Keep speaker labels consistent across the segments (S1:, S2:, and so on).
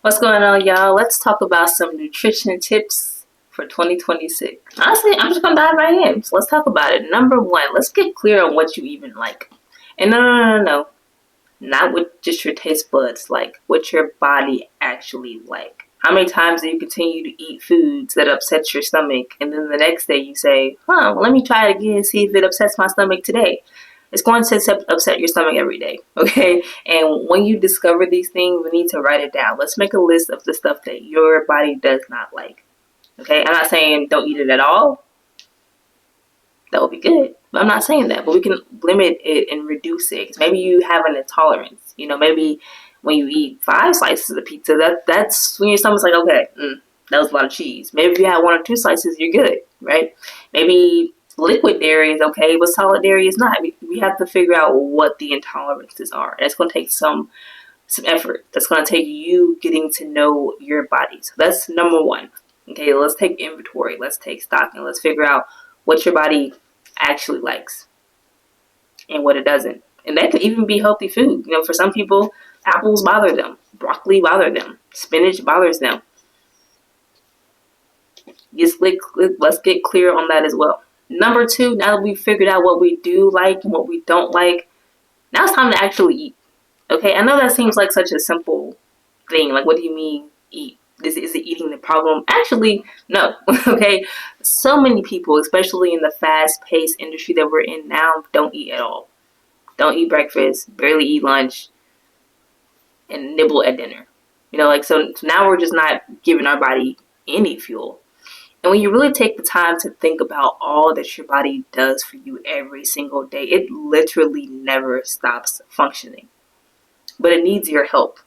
S1: What's going on, y'all? Let's talk about some nutrition tips for 2026. Honestly, I'm just gonna dive right in. So let's talk about it. Number one, let's get clear on what you even like. And no. Not with just your taste buds, like what your body actually like. How many times do you continue to eat foods that upset your stomach, and then the next day you say, well, let me try it again and see if it upsets my stomach today? It's going to upset your stomach every day, okay? And when you discover these things, we need to write it down. Let's make a list of the stuff that your body does not like, okay? I'm not saying don't eat it at all. That would be good. But I'm not saying that, but we can limit it and reduce it. 'Cause maybe you have an intolerance. Maybe when you eat 5 slices of pizza, that's when your stomach's like, okay, that was a lot of cheese. Maybe if you have 1 or 2 slices, you're good, right? Maybe liquid dairy is okay, but solid dairy is not. We have to figure out what the intolerances are. That's going to take some effort. That's going to take you getting to know your body. So that's number one. Okay, let's take inventory. Let's take stock and let's figure out what your body actually likes and what it doesn't. And that could even be healthy food. For some people, apples bother them, broccoli bother them, spinach bothers them. Let's get clear on that as well. Number two, now that we've figured out what we do like and what we don't like, now it's time to actually eat. Okay, I know that seems like such a simple thing. Like, what do you mean eat? Is it eating the problem? Actually, no. Okay, so many people, especially in the fast-paced industry that we're in now, don't eat at all. Don't eat breakfast, barely eat lunch, and nibble at dinner. So now we're just not giving our body any fuel. And when you really take the time to think about all that your body does for you every single day, it literally never stops functioning. But it needs your help.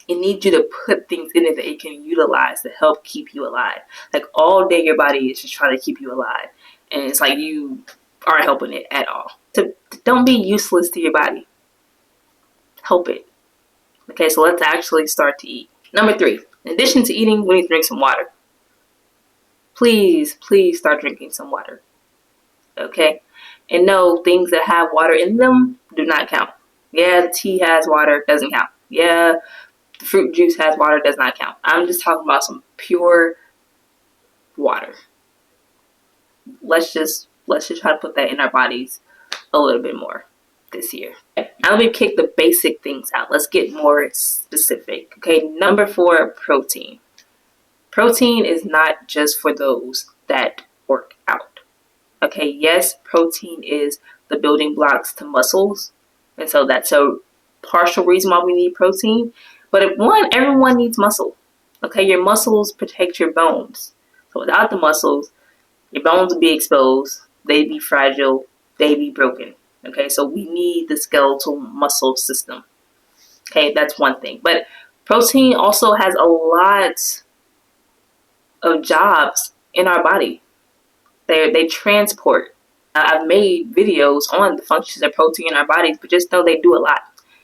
S1: It needs you to put things in it that it can utilize to help keep you alive. Like, all day your body is just trying to keep you alive. And it's like you aren't helping it at all. So don't be useless to your body. Help it. Okay, so let's actually start to eat. Number three, in addition to eating, we need to drink some water. Please start drinking some water. Okay? And no, things that have water in them do not count. Yeah, the tea has water, doesn't count. Yeah, the fruit juice has water, does not count. I'm just talking about some pure water. Let's just try to put that in our bodies a little bit more this year. Okay, now let me kick the basic things out. Let's get more specific. Okay, number 4, protein. Protein is not just for those that work out. Okay, yes, protein is the building blocks to muscles. And so that's a partial reason why we need protein. But everyone needs muscle. Okay, your muscles protect your bones. So without the muscles, your bones would be exposed, they'd be fragile, they'd be broken. Okay, so we need the skeletal muscle system. Okay, that's one thing. But protein also has a lot of jobs in our body. They transport. I've made videos on the functions of protein in our bodies, but just know they do a lot.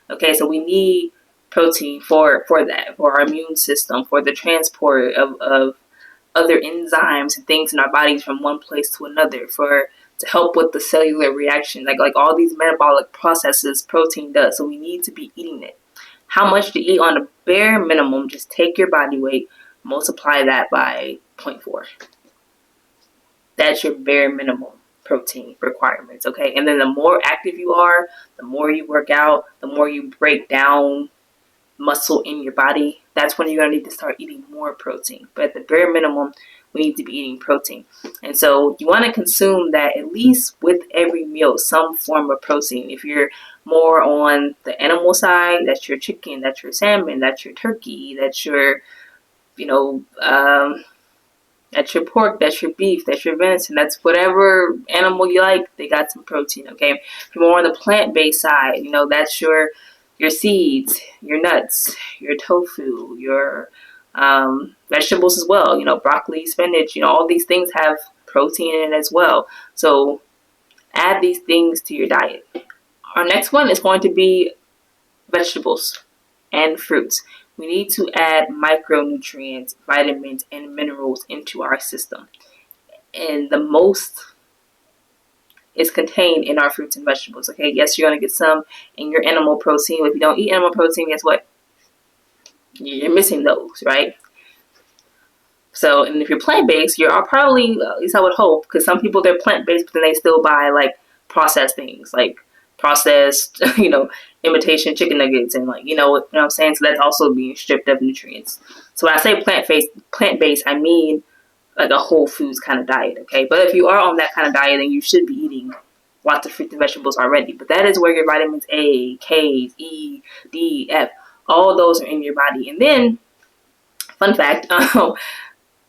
S1: Okay, so we need protein for that, for our immune system, for the transport of other enzymes and things in our bodies from one place to another, to help with the cellular reaction, like all these metabolic processes protein does. So we need to be eating it. How much to eat? On a bare minimum, just take your body weight, multiply that by 0.4. That's your bare minimum protein requirements, okay? And then the more active you are, the more you work out, the more you break down muscle in your body, that's when you're going to need to start eating more protein. But at the bare minimum, we need to be eating protein. And so you want to consume that at least with every meal, some form of protein. If you're more on the animal side, that's your chicken, that's your salmon, that's your turkey, that's your, that's your pork, that's your beef, that's your venison, that's whatever animal you like, they got some protein, okay? If you're more on the plant-based side, that's your seeds, your nuts, your tofu, your vegetables as well, broccoli, spinach, all these things have protein in it as well. So add these things to your diet. Our next one is going to be vegetables and fruits. We need to add micronutrients, vitamins, and minerals into our system. And the most is contained in our fruits and vegetables. Okay, yes, you're going to get some in your animal protein. If you don't eat animal protein, guess what? you're missing those, right? So, and if you're plant-based, you're probably, at least I would hope, because some people, they're plant-based, but then they still buy like processed things, like processed, imitation chicken nuggets, and like, what I'm saying? So that's also being stripped of nutrients. So when I say plant-based, I mean like a whole foods kind of diet, okay? But if you are on that kind of diet, then you should be eating lots of fruits and vegetables already. But that is where your vitamins A, K, E, D, F, all those are in your body. And then, fun fact,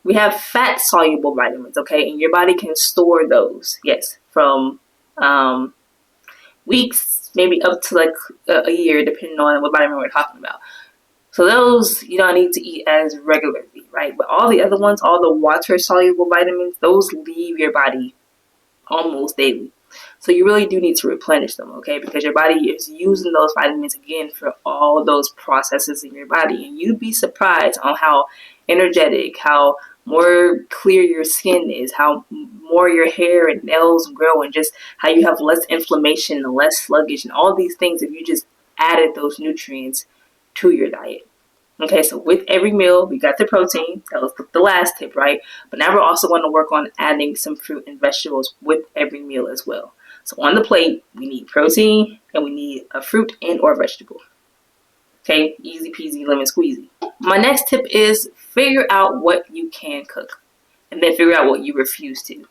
S1: we have fat soluble vitamins, okay? And your body can store those, yes, from weeks, maybe up to like a year, depending on what vitamin we're talking about. So those you don't need to eat as regularly, right? But all the other ones, all the water soluble vitamins, those leave your body almost daily. So you really do need to replenish them, okay? Because your body is using those vitamins again for all those processes in your body. And you'd be surprised on how energetic, how more clear your skin is, how more your hair and nails grow, and just how you have less inflammation and less sluggish, and all these things if you just added those nutrients to your diet. Okay, so with every meal, we got the protein. That was the last tip, right? But now we're also going to work on adding some fruit and vegetables with every meal as well. So on the plate, we need protein and we need a fruit and or vegetable. Okay, easy peasy lemon squeezy. My next tip is figure out what you can cook and then figure out what you refuse to.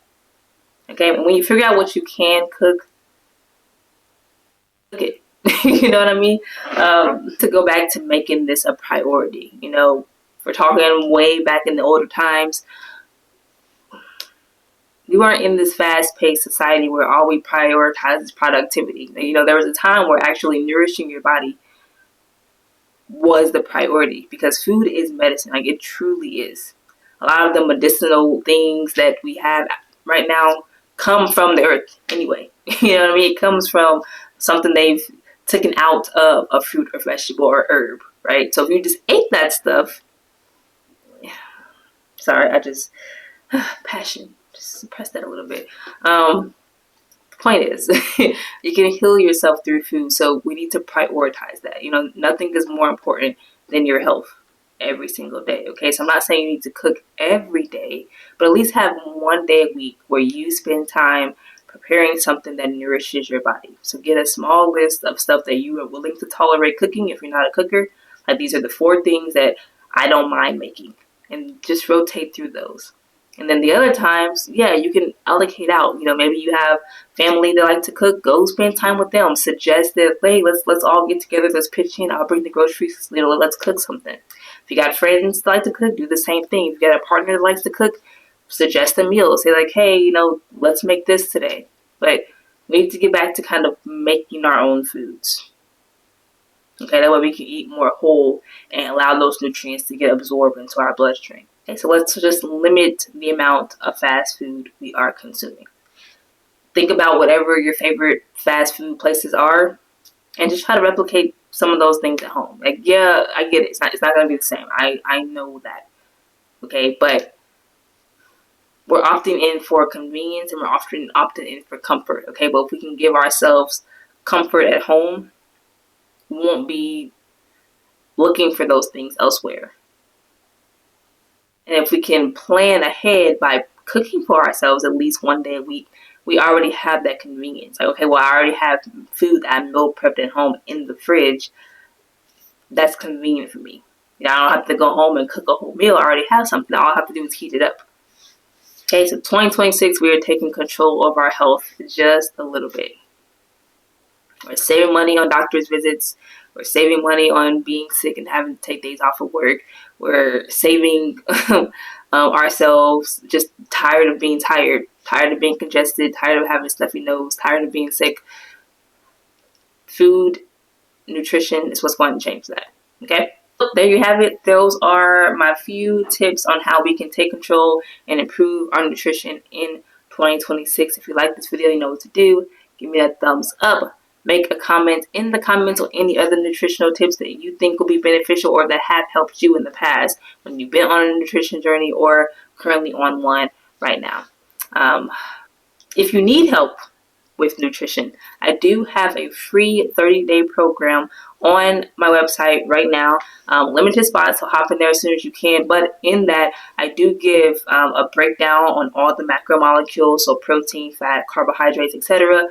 S1: Okay, when you figure out what you can cook it. You know what I mean? To go back to making this a priority. We're talking way back in the older times. We weren't in this fast-paced society where all we prioritize is productivity. There was a time where actually nourishing your body was the priority because food is medicine. Like, it truly is. A lot of the medicinal things that we have right now come from the earth anyway. You know what I mean? It comes from something they've taken out of a fruit or vegetable or herb, right? So if you just ate that stuff, sorry, I just, passion, just suppress that a little bit. The point is, you can heal yourself through food, so we need to prioritize that. Nothing is more important than your health every single day, okay? So I'm not saying you need to cook every day, but at least have one day a week where you spend time preparing something that nourishes your body. So get a small list of stuff that you are willing to tolerate cooking if you're not a cooker. Like, these are the 4 things that I don't mind making, and just rotate through those. And then the other times, yeah, you can allocate out. Maybe you have family that like to cook. Go spend time with them. Suggest that, hey, let's all get together. Let's pitch in. I'll bring the groceries. Let's cook something. If you got friends that like to cook, do the same thing. If you got a partner that likes to cook, suggest a meal. Say like, hey, let's make this today. But we need to get back to kind of making our own foods. Okay, that way we can eat more whole and allow those nutrients to get absorbed into our bloodstream. Okay, so let's just limit the amount of fast food we are consuming. Think about whatever your favorite fast food places are and just try to replicate some of those things at home. Like, yeah, I get it. It's not going to be the same. I know that. Okay, but we're opting in for convenience and we're often opting in for comfort. Okay, but if we can give ourselves comfort at home, we won't be looking for those things elsewhere. And if we can plan ahead by cooking for ourselves at least one day a week, we already have that convenience. Like, okay, well, I already have food that I meal prepped at home in the fridge. That's convenient for me. I don't have to go home and cook a whole meal. I already have something. All I have to do is heat it up. Okay, so 2026, we are taking control of our health just a little bit. We're saving money on doctor's visits. We're saving money on being sick and having to take days off of work. We're saving ourselves, just tired of being tired of being congested, tired of having a stuffy nose, tired of being sick. Food, nutrition is what's going to change that. Okay? So there you have it. Those are my few tips on how we can take control and improve our nutrition in 2026. If you like this video, you know what to do. Give me that thumbs up. Make a comment in the comments on any other nutritional tips that you think will be beneficial or that have helped you in the past when you've been on a nutrition journey or currently on one right now. If you need help with nutrition. I do have a free 30-day program on my website right now. Limited spots, so hop in there as soon as you can. But in that, I do give a breakdown on all the macromolecules, so protein, fat, carbohydrates, etc.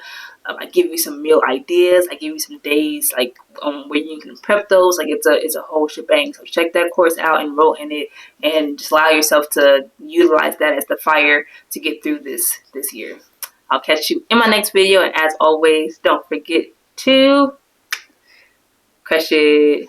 S1: I give you some meal ideas. I give you some days like where you can prep those. Like it's a whole shebang. So check that course out, enroll in it, and just allow yourself to utilize that as the fire to get through this year. I'll catch you in my next video, and as always, don't forget to crush it.